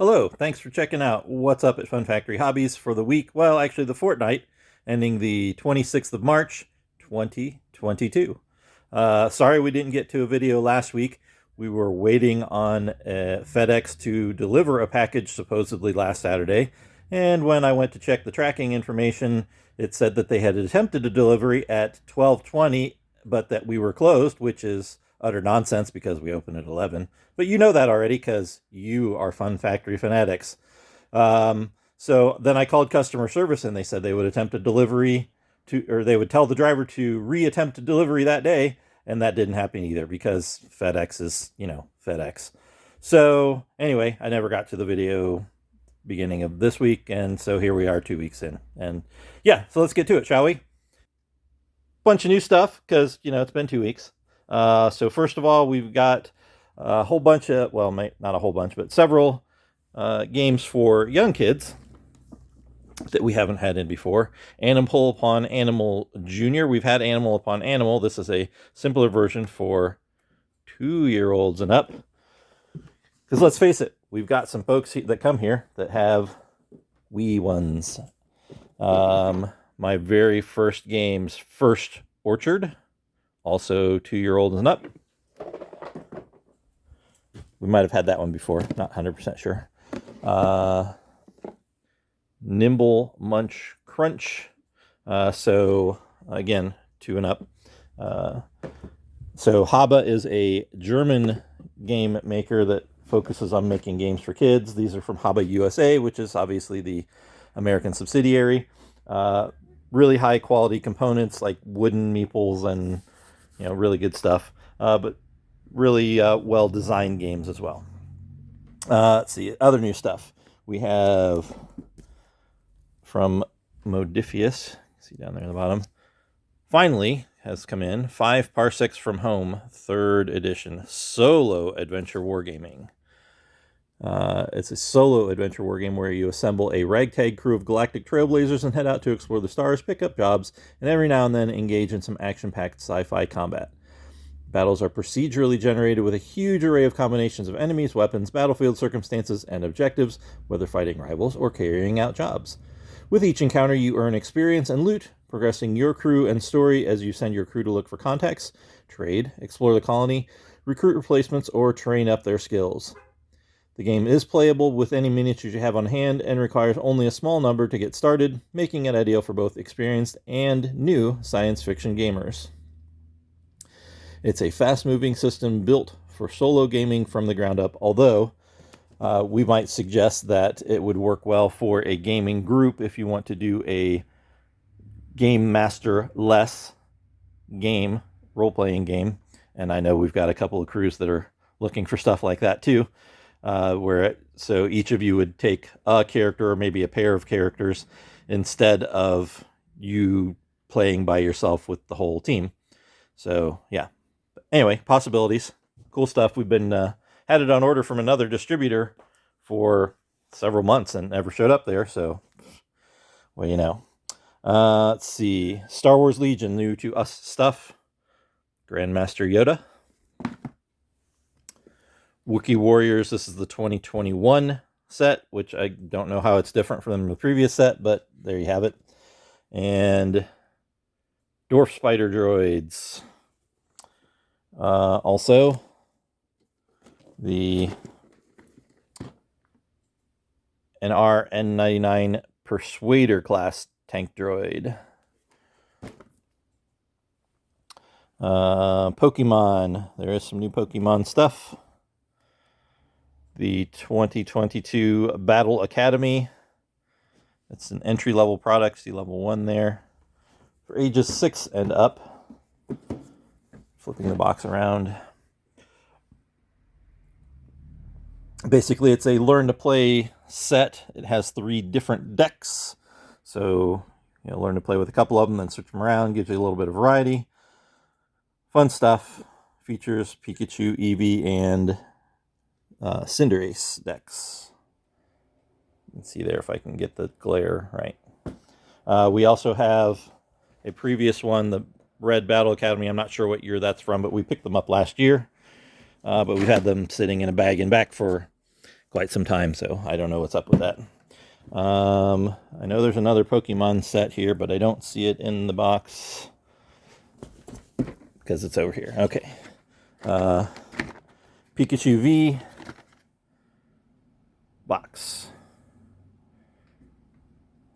Hello, thanks for checking out What's Up at Fun Factory Hobbies for the week, well, actually the fortnight, ending the 26th of March, 2022. Sorry we didn't get to a video last week. We were waiting on FedEx to deliver a package supposedly last Saturday, and when I went to check the tracking information, it said that they had attempted a delivery at 12:20, but that we were closed, which is utter nonsense because we open at 11. But you know that already because you are Fun Factory fanatics. So then I called customer service and they said they would attempt a delivery or they would tell the driver to re-attempt a delivery that day. And that didn't happen either because FedEx is, FedEx. So anyway, I never got to the video beginning of this week. And so here we are 2 weeks in. And yeah, so let's get to it, shall we? Bunch of new stuff because, it's been 2 weeks. So first of all, we've got a whole bunch of, well, not a whole bunch, but several games for young kids that we haven't had in before. Animal Upon Animal Junior. We've had Animal Upon Animal. This is a simpler version for 2-year-olds and up. Because let's face it, we've got some folks that come here that have wee ones. My very first game's First Orchard, also 2-year-olds and up. We might have had that one before, not 100% sure. Nimble Munch Crunch. So again, 2 and up. So Haba is a German game maker that focuses on making games for kids. These are from Haba USA, which is obviously the American subsidiary. Really high quality components like wooden meeples and really good stuff. But really well designed games as well. Let's see, other new stuff. We have from Modifius, see down there at the bottom, finally has come in 5 Parsecs from Home, 3rd edition, solo adventure wargaming. It's a solo adventure wargame where you assemble a ragtag crew of galactic trailblazers and head out to explore the stars, pick up jobs, and every now and then engage in some action-packed sci-fi combat. Battles are procedurally generated with a huge array of combinations of enemies, weapons, battlefield circumstances, and objectives, whether fighting rivals or carrying out jobs. With each encounter, you earn experience and loot, progressing your crew and story as you send your crew to look for contacts, trade, explore the colony, recruit replacements, or train up their skills. The game is playable with any miniatures you have on hand and requires only a small number to get started, making it ideal for both experienced and new science fiction gamers. It's a fast-moving system built for solo gaming from the ground up, although we might suggest that it would work well for a gaming group if you want to do a game master-less game, role-playing game. And I know we've got a couple of crews that are looking for stuff like that too, so each of you would take a character or maybe a pair of characters instead of you playing by yourself with the whole team. So yeah. Anyway, possibilities. Cool stuff. We've been had it on order from another distributor for several months and never showed up there. So, well, let's see. Star Wars Legion, new to us stuff. Grandmaster Yoda. Wookiee Warriors, this is the 2021 set, which I don't know how it's different from the previous set, but there you have it. And Dwarf Spider Droids. Also, the NR N99 Persuader class tank droid. Pokemon. There is some new Pokemon stuff. The 2022 Battle Academy. It's an entry-level product. See level 1 there. For ages 6 and up. Flipping the box around. Basically, it's a learn-to-play set. It has 3 different decks. So, learn to play with a couple of them, then switch them around. Gives you a little bit of variety. Fun stuff. Features Pikachu, Eevee, and Cinderace decks. Let's see there if I can get the glare right. We also have a previous one, the Red Battle Academy. I'm not sure what year that's from, but we picked them up last year. But we've had them sitting in a bag and back for quite some time, so I don't know what's up with that. I know there's another Pokemon set here, but I don't see it in the box because it's over here. Okay. Pikachu V box.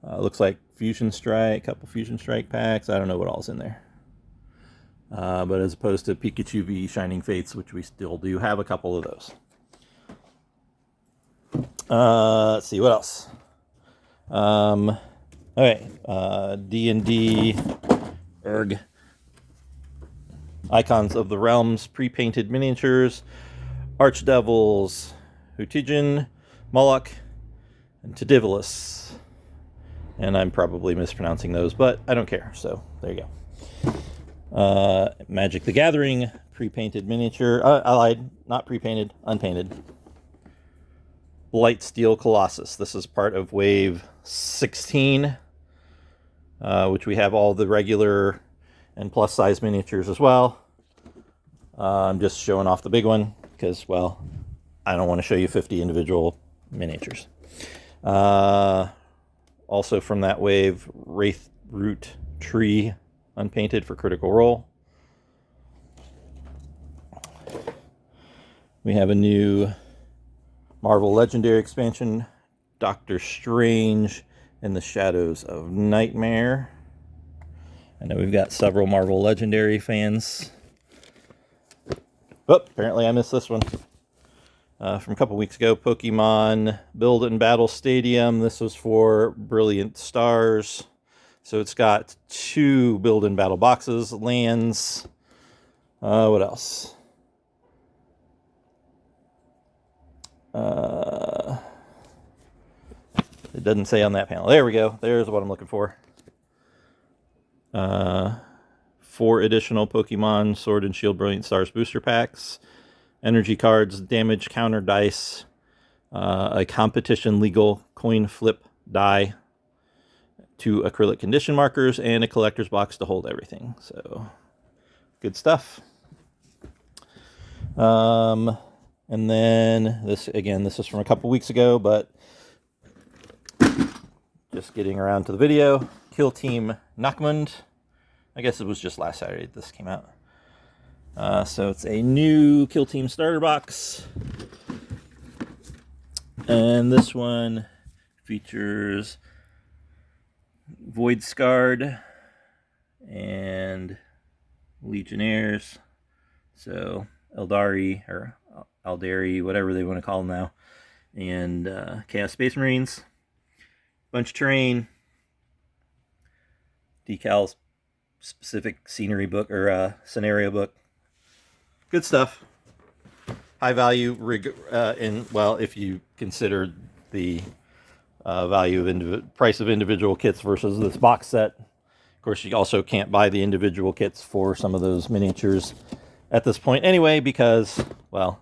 Looks like Fusion Strike, couple Fusion Strike packs. I don't know what all's in there. But as opposed to Pikachu V Shining Fates, which we still do have a couple of those. Let's see, what else? Okay, D&D Erg. Icons of the Realms, pre-painted miniatures, Archdevils, Hutijin, Moloch, and Tedivolus. And I'm probably mispronouncing those, but I don't care, so there you go. Magic the Gathering, pre-painted miniature. I lied, not pre-painted, unpainted. Blightsteel Colossus. This is part of Wave 16, which we have all the regular and plus size miniatures as well. I'm just showing off the big one because, well, I don't want to show you 50 individual miniatures. Also from that wave, Wraith Root Tree, unpainted for Critical Role. We have a new Marvel Legendary expansion, Doctor Strange in the Shadows of Nightmare. I know we've got several Marvel Legendary fans. Oh, apparently I missed this one. From a couple weeks ago, Pokemon Build and Battle Stadium. This was for Brilliant Stars. So it's got 2 Build and Battle boxes, lands. What else? It doesn't say on that panel. There we go. There's what I'm looking for. 4 additional Pokemon Sword and Shield Brilliant Stars booster packs, energy cards, damage counter dice, a competition legal coin flip die, 2 acrylic condition markers, and a collector's box to hold everything. So, good stuff. And then this is from a couple weeks ago, but just getting around to the video. Kill Team Nachmund. I guess it was just last Saturday this came out. So it's a new Kill Team starter box. And this one features Void Scarred and Legionnaires. So Eldari, or Aldari, whatever they want to call them now. And Chaos Space Marines. Bunch of terrain. Decals, specific scenery book or scenario book. Good stuff. High value if you consider the value of price of individual kits versus this box set. Of course, you also can't buy the individual kits for some of those miniatures at this point anyway, because, well,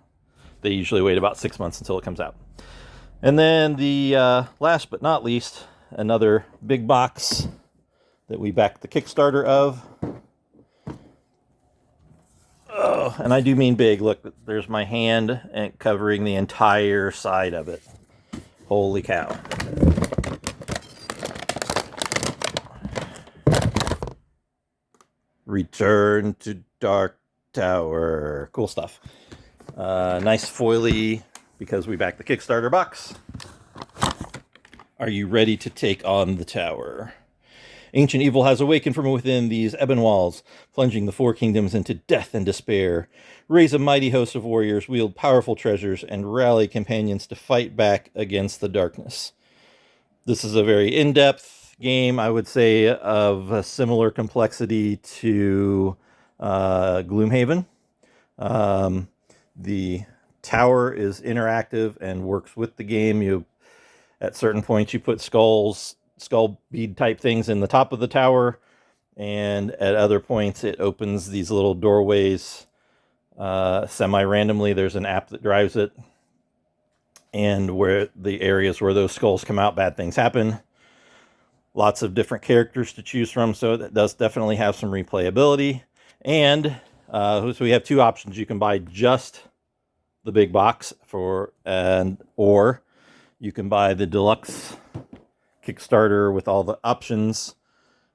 they usually wait about 6 months until it comes out. And then the last but not least, another big box that we backed the Kickstarter of. Oh, and I do mean big. Look, there's my hand and covering the entire side of it. Holy cow. Return to Dark Tower. Cool stuff. Nice foily because we backed the Kickstarter box. Are you ready to take on the tower? Ancient evil has awakened from within these ebon walls, plunging the 4 kingdoms into death and despair. Raise a mighty host of warriors, wield powerful treasures, and rally companions to fight back against the darkness. This is a very in-depth game, I would say, of a similar complexity to Gloomhaven. The tower is interactive and works with the game. At certain points, you put skull bead type things in the top of the tower, and at other points it opens these little doorways semi-randomly. There's an app that drives it, and where the areas where those skulls come out, bad things happen. Lots of different characters to choose from, so that does definitely have some replayability. And so we have 2 options. You can buy just the big box or you can buy the deluxe Kickstarter with all the options,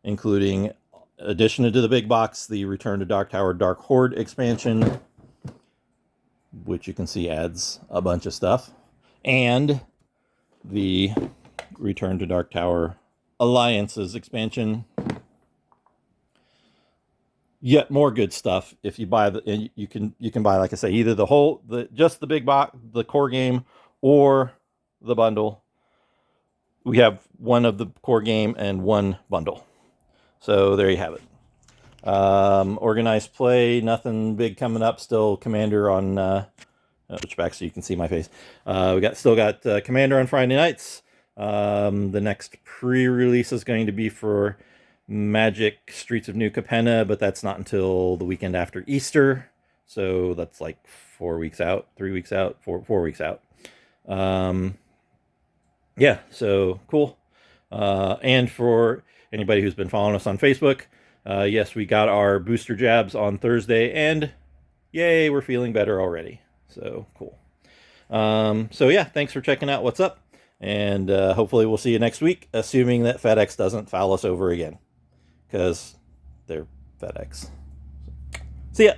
including addition to the big box, the Return to Dark Tower Dark Horde expansion, which you can see adds a bunch of stuff, and the Return to Dark Tower Alliances expansion. Yet more good stuff if you buy and you can buy, like I say, either just the big box, the core game, or the bundle. We have one of the core game and one bundle. So there you have it. Organized play, nothing big coming up. Still Commander on switch back so you can see my face. We still got Commander on Friday nights. The next pre-release is going to be for Magic Streets of New Capenna, but that's not until the weekend after Easter. So that's like 4 weeks out, 3 weeks out, 4 weeks out. Yeah, so cool. And for anybody who's been following us on Facebook, yes, we got our booster jabs on Thursday, and yay, we're feeling better already. So cool. So yeah, thanks for checking out what's up, and hopefully we'll see you next week, assuming that FedEx doesn't foul us over again, because they're FedEx. See ya.